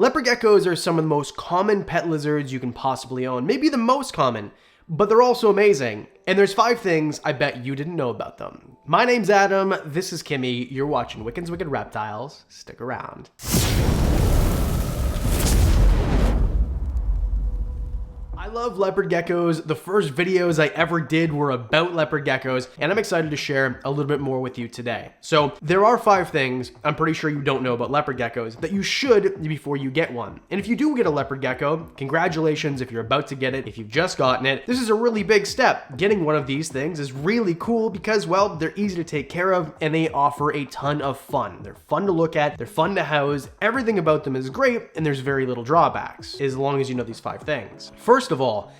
Leopard geckos are some of the most common pet lizards you can possibly own, maybe the most common, but they're also amazing. And there's 5 things I bet you didn't know about them. My name's Adam, this is Kimmy, you're watching Wickens Wicked Reptiles. Stick around. I love leopard geckos. The first videos I ever did were about leopard geckos, and I'm excited to share a little bit more with you today. So there are 5 things I'm pretty sure you don't know about leopard geckos that you should before you get one. And if you do get a leopard gecko, congratulations if you're about to get it. If you've just gotten it, this is a really big step. Getting one of these things is really cool because, well, they're easy to take care of and they offer a ton of fun. They're fun to look at, they're fun to house, everything about them is great, and there's very little drawbacks, as long as you know these 5 things. First of all,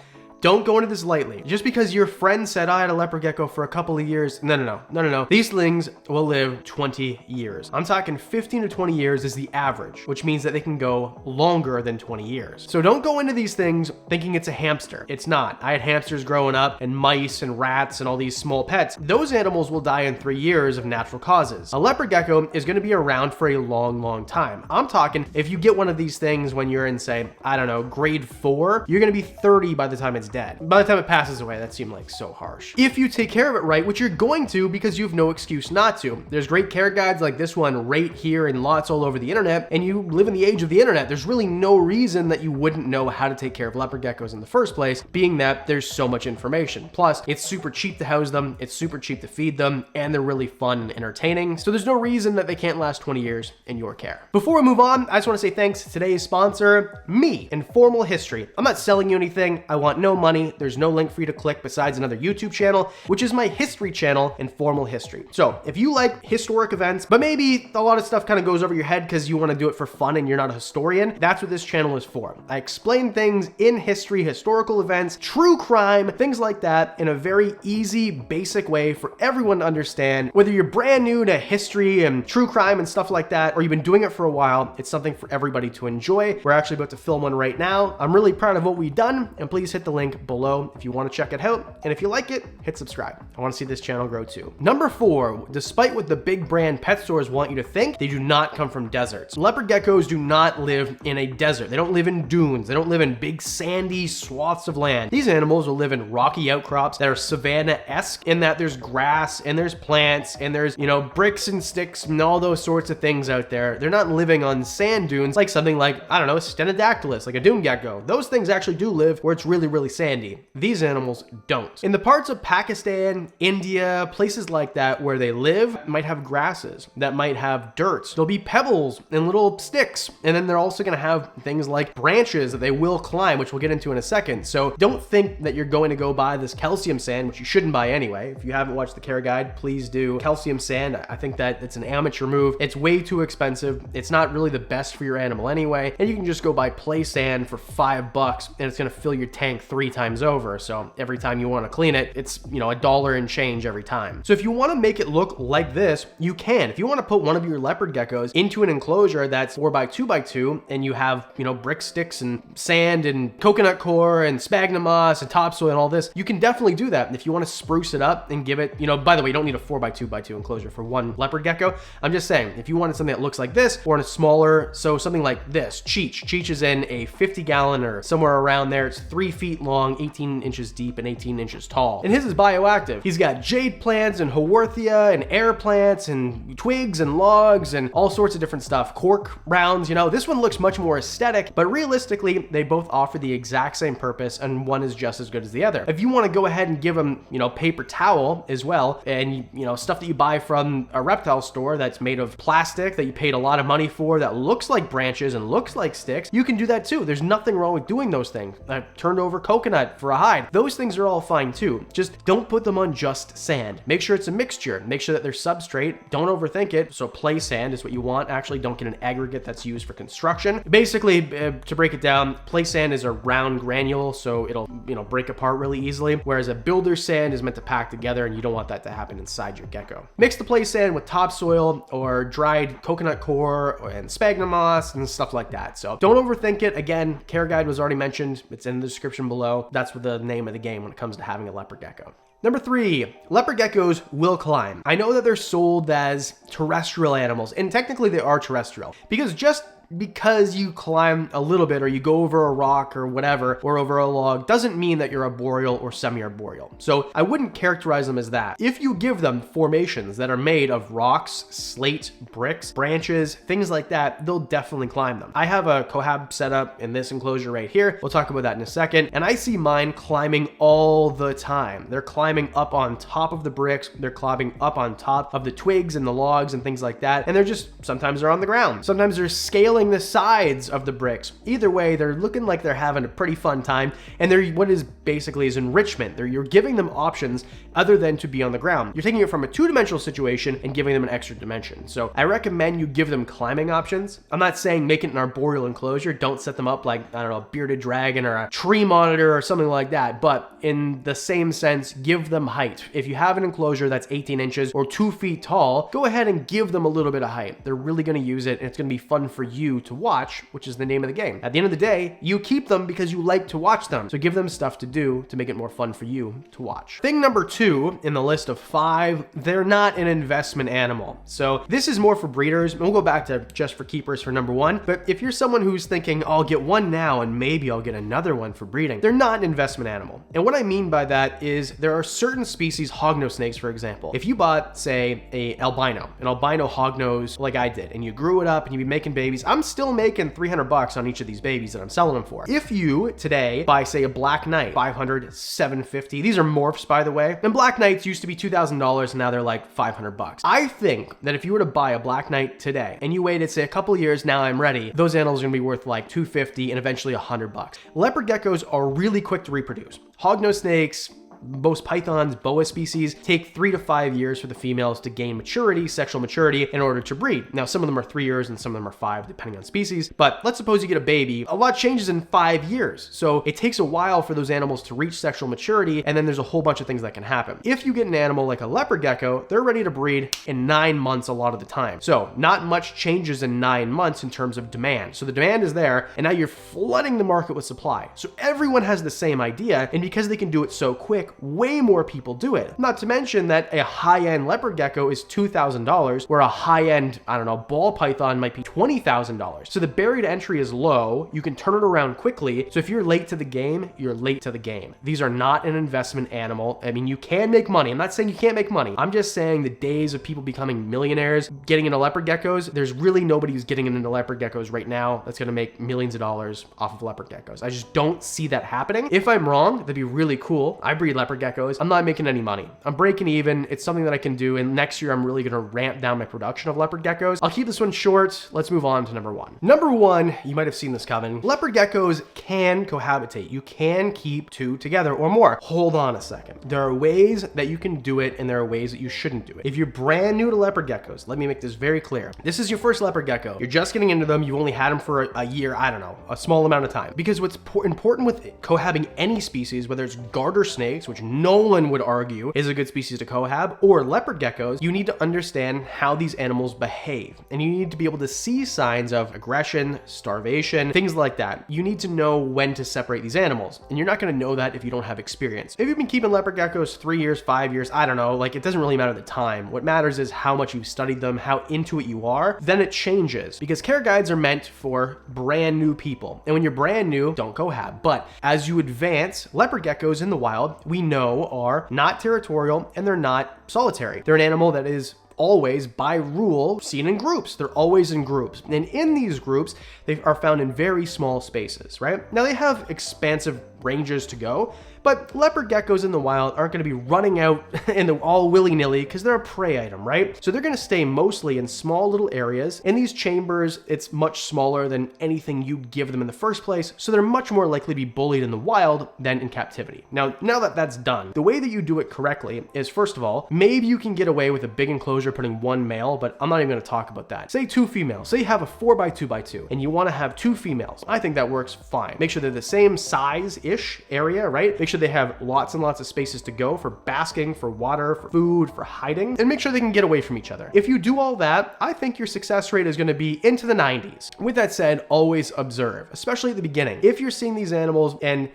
don't go into this lightly. Just because your friend said I had a leopard gecko for a couple of years, no. These things will live 20 years. I'm talking 15 to 20 years is the average, which means that they can go longer than 20 years. So don't go into these things thinking it's a hamster. It's not. I had hamsters growing up, and mice and rats and all these small pets. Those animals will die in 3 years of natural causes. A leopard gecko is gonna be around for a long, long time. I'm talking, if you get one of these things when you're in, say, I don't know, grade 4, you're gonna be 30 by the time it's dead. By the time it passes away, that seemed like so harsh. If you take care of it right, which you're going to because you have no excuse not to. There's great care guides like this one right here and lots all over the internet, and you live in the age of the internet. There's really no reason that you wouldn't know how to take care of leopard geckos in the first place, being that there's so much information. Plus, it's super cheap to house them, it's super cheap to feed them, and they're really fun and entertaining, so there's no reason that they can't last 20 years in your care. Before we move on, I just want to say thanks to today's sponsor, me, Informal History. I'm not selling you anything, I want no money. There's no link for you to click besides another YouTube channel, which is my history channel, Informal History. So if you like historic events, but maybe a lot of stuff kind of goes over your head because you want to do it for fun and you're not a historian, that's what this channel is for. I explain things in history, historical events, true crime, things like that in a very easy, basic way for everyone to understand. Whether you're brand new to history and true crime and stuff like that, or you've been doing it for a while, it's something for everybody to enjoy. We're actually about to film one right now. I'm really proud of what we've done, and please hit the link below if you want to check it out, and if you like it, hit subscribe. I want to see this channel grow too. Number 4, despite what the big brand pet stores want you to think, they do not come from deserts. Leopard geckos do not live in a desert. They don't live in dunes. They don't live in big sandy swaths of land. These animals will live in rocky outcrops that are savanna-esque in that there's grass and there's plants and there's, bricks and sticks and all those sorts of things out there. They're not living on sand dunes like something like, I don't know, a stenodactylus, like a dune gecko. Those things actually do live where it's really, really sandy. These animals don't. In the parts of Pakistan, India, places like that where they live might have grasses, that might have dirt. There'll be pebbles and little sticks, and then they're also gonna have things like branches that they will climb, which we'll get into in a second. So don't think that you're going to go buy this calcium sand, which you shouldn't buy anyway. If you haven't watched the care guide, please do. Calcium sand, I think that it's an amateur move. It's way too expensive. It's not really the best for your animal anyway, and you can just go buy play sand for $5 and it's gonna fill your tank 3 times over. So every time you want to clean it, it's, $1 and change every time. So if you want to make it look like this, you can. If you want to put one of your leopard geckos into an enclosure that's 4x2x2 and you have, brick sticks and sand and coconut core and sphagnum moss and topsoil and all this, you can definitely do that. And if you want to spruce it up and give it, by the way, you don't need a 4x2x2 enclosure for one leopard gecko. I'm just saying, if you wanted something that looks like this or in a smaller, so something like this, Cheech is in a 50-gallon or somewhere around there. It's 3 feet long, 18 inches deep and 18 inches tall. And his is bioactive. He's got jade plants and haworthia and air plants and twigs and logs and all sorts of different stuff. Cork rounds, this one looks much more aesthetic, but realistically, they both offer the exact same purpose and one is just as good as the other. If you want to go ahead and give them, paper towel as well, and, stuff that you buy from a reptile store that's made of plastic that you paid a lot of money for that looks like branches and looks like sticks, you can do that too. There's nothing wrong with doing those things. I've turned over coconut for a hide. Those things are all fine too. Just don't put them on just sand. Make sure it's a mixture. Make sure that they're substrate. Don't overthink it. So play sand is what you want. Actually, don't get an aggregate that's used for construction. Basically, to break it down, play sand is a round granule, so it'll, break apart really easily, whereas a builder sand is meant to pack together and you don't want that to happen inside your gecko. Mix the play sand with topsoil or dried coconut core and sphagnum moss and stuff like that. So don't overthink it. Again, care guide was already mentioned. It's in the description below. That's what the name of the game when it comes to having a leopard gecko. Number 3, leopard geckos will climb. I know that they're sold as terrestrial animals, and technically they are terrestrial, because just because you climb a little bit or you go over a rock or whatever, or over a log, doesn't mean that you're arboreal or semi-arboreal. So I wouldn't characterize them as that. If you give them formations that are made of rocks, slate, bricks, branches, things like that, they'll definitely climb them. I have a cohab setup in this enclosure right here. We'll talk about that in a second. And I see mine climbing all the time. They're climbing up on top of the bricks. They're climbing up on top of the twigs and the logs and things like that. And they're just, sometimes they're on the ground. Sometimes they're scaling the sides of the bricks. Either way, they're looking like they're having a pretty fun time. And they're what is basically is enrichment. You're giving them options other than to be on the ground. You're taking it from a two-dimensional situation and giving them an extra dimension. So I recommend you give them climbing options. I'm not saying make it an arboreal enclosure. Don't set them up like, I don't know, a bearded dragon or a tree monitor or something like that. But in the same sense, give them height. If you have an enclosure that's 18 inches or 2 feet tall, go ahead and give them a little bit of height. They're really going to use it, and it's going to be fun for you to watch, which is the name of the game. At the end of the day, you keep them because you like to watch them. So give them stuff to do to make it more fun for you to watch. Thing number 2 in the list of 5, they're not an investment animal. So this is more for breeders. We'll go back to just for keepers for number 1. But if you're someone who's thinking, I'll get one now and maybe I'll get another one for breeding, they're not an investment animal. And what I mean by that is there are certain species, hognose snakes, for example. If you bought, say, an albino hognose like I did, and you grew it up and you'd be making babies, I'm still making $300 on each of these babies that I'm selling them for. If you today buy, say, a black knight, $500, $750, these are morphs, by the way, and black knights used to be $2,000 and now they're like $500. I think that if you were to buy a black knight today and you waited, say, a couple years, now I'm ready, those animals are gonna be worth like $250 and eventually $100. Leopard geckos are really quick to reproduce. Hognose snakes, most pythons, boa species, take 3 to 5 years for the females to gain maturity, sexual maturity, in order to breed. Now, some of them are 3 years and some of them are 5, depending on species. But let's suppose you get a baby. A lot changes in 5 years. So it takes a while for those animals to reach sexual maturity, and then there's a whole bunch of things that can happen. If you get an animal like a leopard gecko, they're ready to breed in 9 months a lot of the time. So not much changes in 9 months in terms of demand. So the demand is there, and now you're flooding the market with supply. So everyone has the same idea, and because they can do it so quick, way more people do it. Not to mention that a high-end leopard gecko is $2,000, where a high-end, I don't know, ball python might be $20,000. So the barrier to entry is low. You can turn it around quickly. So if you're late to the game, you're late to the game. These are not an investment animal. I mean, you can make money. I'm not saying you can't make money. I'm just saying the days of people becoming millionaires getting into leopard geckos, there's really nobody who's getting into leopard geckos right now that's going to make millions of dollars off of leopard geckos. I just don't see that happening. If I'm wrong, that'd be really cool. I breed leopard geckos. I'm not making any money. I'm breaking even. It's something that I can do. And next year, I'm really going to ramp down my production of leopard geckos. I'll keep this one short. Let's move on to number 1. Number 1, you might have seen this coming. Leopard geckos can cohabitate. You can keep 2 together or more. Hold on a second. There are ways that you can do it, and there are ways that you shouldn't do it. If you're brand new to leopard geckos, let me make this very clear. This is your first leopard gecko. You're just getting into them. You've only had them for a year, I don't know, a small amount of time. Because what's important with cohabbing any species, whether it's garter snakes, which no one would argue is a good species to cohab, or leopard geckos, you need to understand how these animals behave. And you need to be able to see signs of aggression, starvation, things like that. You need to know when to separate these animals. And you're not going to know that if you don't have experience. If you've been keeping leopard geckos 3 years, 5 years, I don't know, like it doesn't really matter the time. What matters is how much you've studied them, how into it you are. Then it changes, because care guides are meant for brand new people. And when you're brand new, don't cohab. But as you advance, leopard geckos in the wild, we know are not territorial and they're not solitary. They're an animal that is always, by rule, seen in groups. They're always in groups. And in these groups, they are found in very small spaces, right? Now they have expansive ranges to go, but leopard geckos in the wild aren't going to be running out in the all willy-nilly because they're a prey item, right? So they're going to stay mostly in small little areas. In these chambers, it's much smaller than anything you give them in the first place, so they're much more likely to be bullied in the wild than in captivity. Now that that's done, the way that you do it correctly is, first of all, maybe you can get away with a big enclosure putting 1 male, but I'm not even going to talk about that. Say 2 females. Say you have a 4x2x2 and you want to have 2 females. I think that works fine. Make sure they're the same size-ish area, right? Make sure they have lots and lots of spaces to go for basking, for water, for food, for hiding, and make sure they can get away from each other. If you do all that, I think your success rate is going to be into the 90s. With that said, always observe, especially at the beginning. If you're seeing these animals and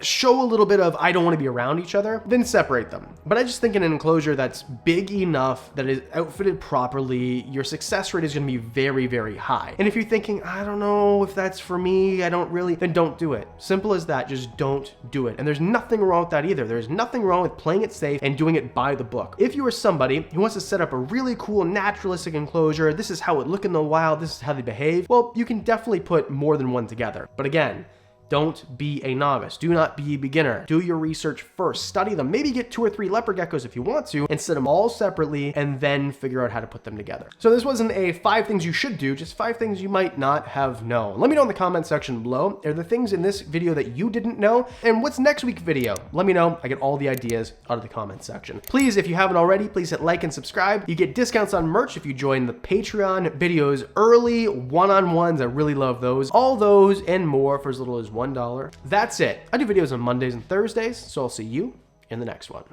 show a little bit of I don't want to be around each other, then separate them. But I just think in an enclosure that's big enough, that is outfitted properly, your success rate is going to be very, very high. And if you're thinking, I don't know if that's for me, I don't really, then don't do it. Simple as that, just don't do it. And there's nothing wrong with that either. There's nothing wrong with playing it safe and doing it by the book. If you are somebody who wants to set up a really cool naturalistic enclosure, this is how it look in the wild, this is how they behave, well, you can definitely put more than one together. But again, don't be a novice. Do not be a beginner. Do your research first. Study them. Maybe get 2 or 3 leopard geckos if you want to, and set them all separately, and then figure out how to put them together. So this wasn't a 5 things you should do, just 5 things you might not have known. Let me know in the comment section below. Are there things in this video that you didn't know? And what's next week's video? Let me know. I get all the ideas out of the comment section. Please, if you haven't already, please hit like and subscribe. You get discounts on merch if you join the Patreon videos early, one-on-ones. I really love those. All those and more for as little as $1. That's it. I do videos on Mondays and Thursdays, so I'll see you in the next one.